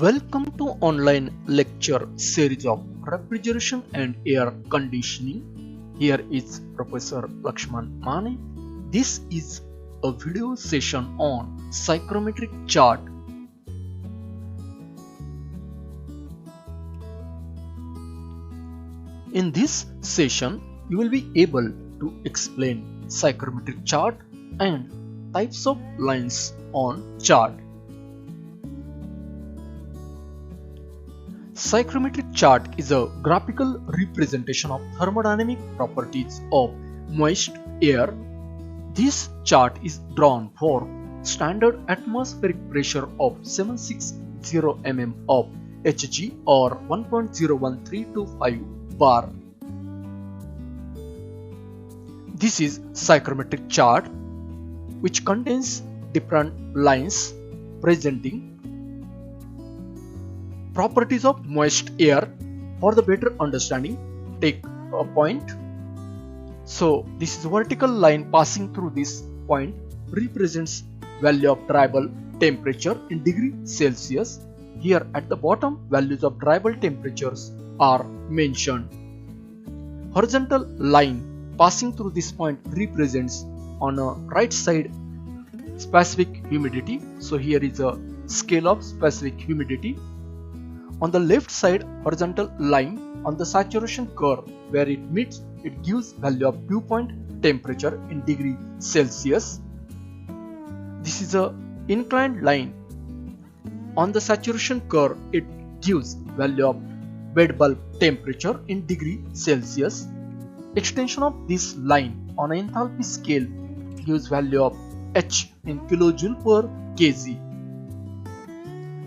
Welcome to online lecture series of refrigeration and air conditioning. Here is Professor Lakshman Mane. This is a video session on psychrometric chart. In this session, you will be able to explain psychrometric chart and types of lines on chart. Psychrometric chart is a graphical representation of thermodynamic properties of moist air. This chart is drawn for standard atmospheric pressure of 760 mm of Hg or 1.01325 bar. This is psychrometric chart which contains different lines presenting properties of moist air. For the better understanding, take a point. So this is vertical line passing through this point represents value of dry bulb temperature in degree Celsius. Here at the bottom, values of dry bulb temperatures are mentioned. Horizontal line passing through this point represents on a right side specific humidity. So here is a scale of specific humidity. On the left side, horizontal line on the saturation curve where it meets, it gives value of dew point temperature in degree Celsius. This is a inclined line. On the saturation curve, it gives value of bed bulb temperature in degree Celsius. Extension of this line on an enthalpy scale gives value of H in kilojoule per kg.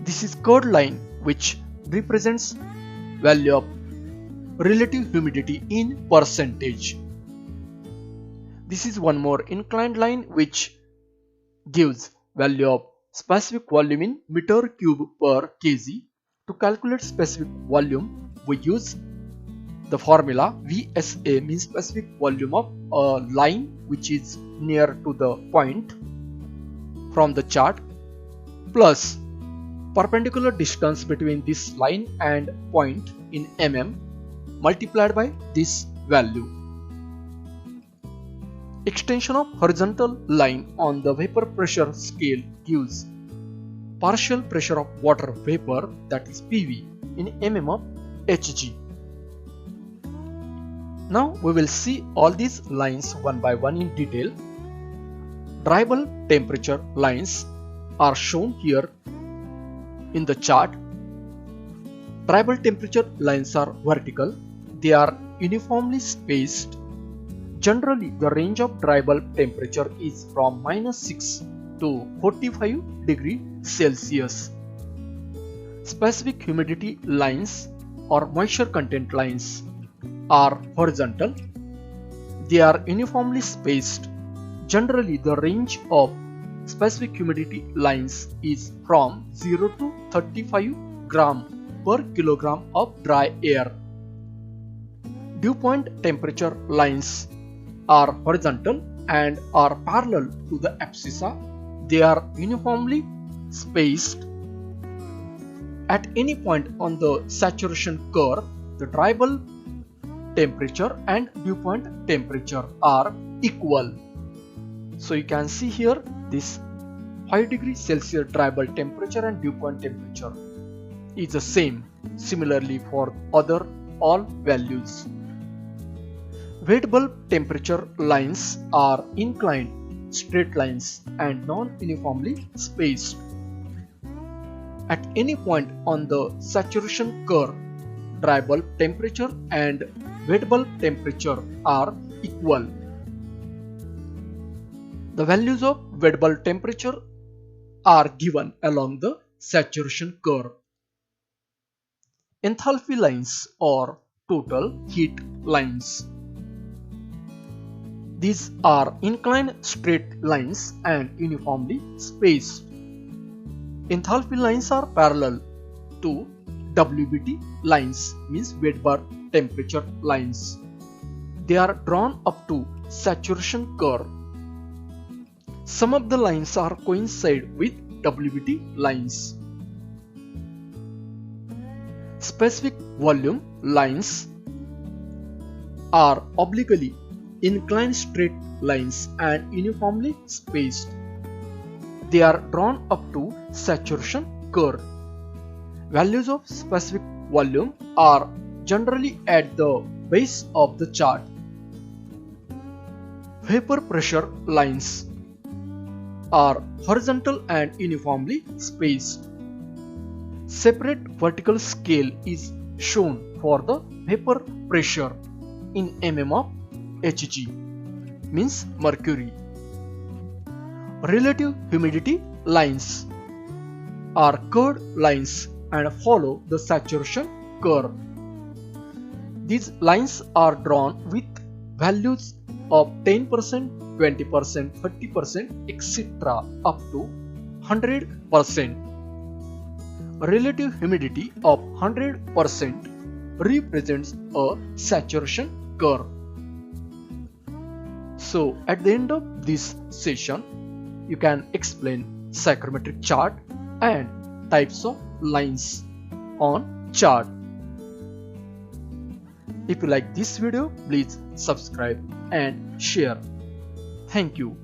This is curved line which represents value of relative humidity in percentage. This is one more inclined line which gives value of specific volume in meter cube per kg. To calculate specific volume, we use the formula VSA, means specific volume of a line which is near to the point from the chart, plus perpendicular distance between this line and point in mm multiplied by this value. Extension of horizontal line on the vapor pressure scale gives partial pressure of water vapor, that is PV, in mm of Hg. Now we will see all these lines one by one in detail. Dry bulb temperature lines are shown here in the chart. Dry bulb temperature lines are vertical. They are uniformly spaced. Generally, the range of dry bulb temperature is from -6 to 45 degrees Celsius. Specific humidity lines or moisture content lines are horizontal. They are uniformly spaced. Generally, the range of specific humidity lines is from 0 to 35 gram per kilogram of dry air. Dew point temperature lines are horizontal and are parallel to the abscissa. They are uniformly spaced. At any point on the saturation curve, the dry bulb temperature and dew point temperature are equal. So you can see here this 5 degrees Celsius dry bulb temperature and dew point temperature is the same. Similarly for other all values. Wet bulb temperature lines are inclined straight lines and non-uniformly spaced. At any point on the saturation curve, dry bulb temperature and wet bulb temperature are equal. The values of wet bulb temperature are given along the saturation curve. Enthalpy lines or total heat lines. These are inclined straight lines and uniformly spaced. Enthalpy lines are parallel to WBT lines, means wet bulb temperature lines. They are drawn up to saturation curve. Some of the lines are coincide with WBT lines. Specific volume lines are obliquely inclined straight lines and uniformly spaced. They are drawn up to saturation curve. Values of specific volume are generally at the base of the chart. Vapor pressure lines are horizontal and uniformly spaced. Separate vertical scale is shown for the vapor pressure in mm of Hg, means mercury. Relative humidity lines are curved lines and follow the saturation curve. These lines are drawn with values of 10%, 20%, 30%, etc. up to 100%. Relative humidity of 100% represents a saturation curve. So at the end of this session, you can explain psychrometric chart and types of lines on chart. If you like this video, please subscribe and share. Thank you.